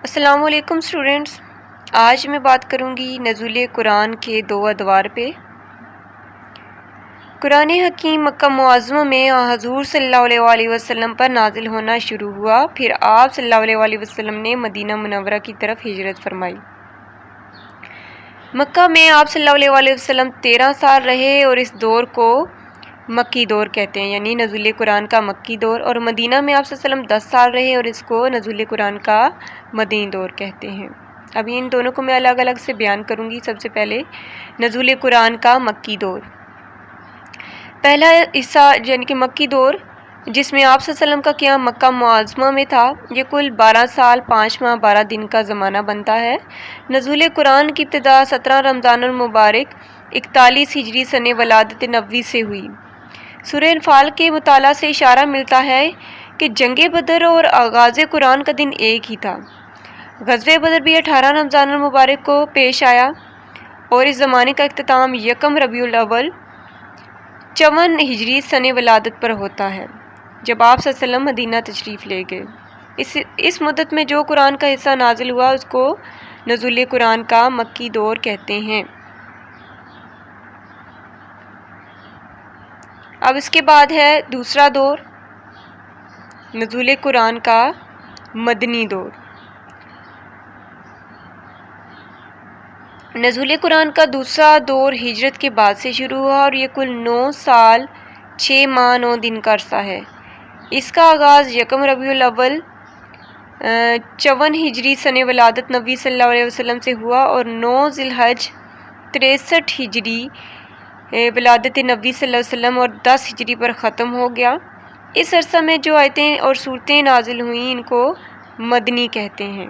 السلام علیکم اسٹوڈینٹس، آج میں بات کروں گی نزول قرآن کے 2 ادوار پہ۔ قرآن حکیم مکہ معظمہ میں حضور صلی اللہ علیہ وآلہ وسلم پر نازل ہونا شروع ہوا، پھر آپ صلی اللہ علیہ وآلہ وسلم نے مدینہ منورہ کی طرف ہجرت فرمائی۔ مکہ میں آپ صلی اللہ علیہ وآلہ وسلم 13 سال رہے اور اس دور کو مکی دور کہتے ہیں، یعنی نزول قرآن کا مکی دور، اور مدینہ میں آپ صلی اللہ علیہ وسلم 10 سال رہے اور اس کو نزول قرآن کا مدنی دور کہتے ہیں۔ اب ان دونوں کو میں الگ الگ سے بیان کروں گی۔ سب سے پہلے نزول قرآن کا مکی دور۔ پہلا حصہ یعنی کہ مکی دور، جس میں آپ صلی اللہ علیہ وسلم کا قیام مکہ معظمہ میں تھا، یہ کل 12 سال 5 ماہ 12 دن کا زمانہ بنتا ہے۔ نزول قرآن کی ابتدا 17 رمضان المبارک 41 ہجری سنہ ولادت نبوی سے ہوئی۔ سورہ انفال کے مطالعہ سے اشارہ ملتا ہے کہ جنگ بدر اور آغاز قرآن کا دن ایک ہی تھا۔ غزوہ بدر بھی 18 رمضان المبارک کو پیش آیا اور اس زمانے کا اختتام 1 ربیع الاول 54 ہجری سنہ ولادت پر ہوتا ہے، جب آپ صلی اللہ علیہ وسلم مدینہ تشریف لے گئے۔ اس مدت میں جو قرآن کا حصہ نازل ہوا اس کو نزول قرآن کا مکی دور کہتے ہیں۔ اب اس کے بعد ہے دوسرا دور، نزول قرآن کا مدنی دور۔ نزول قرآن کا دوسرا دور ہجرت کے بعد سے شروع ہوا اور یہ کل 9 سال 6 ماہ 9 دن کا عرصہ ہے۔ اس کا آغاز 1 ربیع الاول 54 ہجری سنہ ولادت نبی صلی اللہ علیہ وسلم سے ہوا اور 9 ذی الحج 63 ہجری ولادت نبی صلی اللہ علیہ وسلم اور 10 ہجری پر ختم ہو گیا۔ اس عرصہ میں جو آیتیں اور صورتیں نازل ہوئیں ان کو مدنی کہتے ہیں۔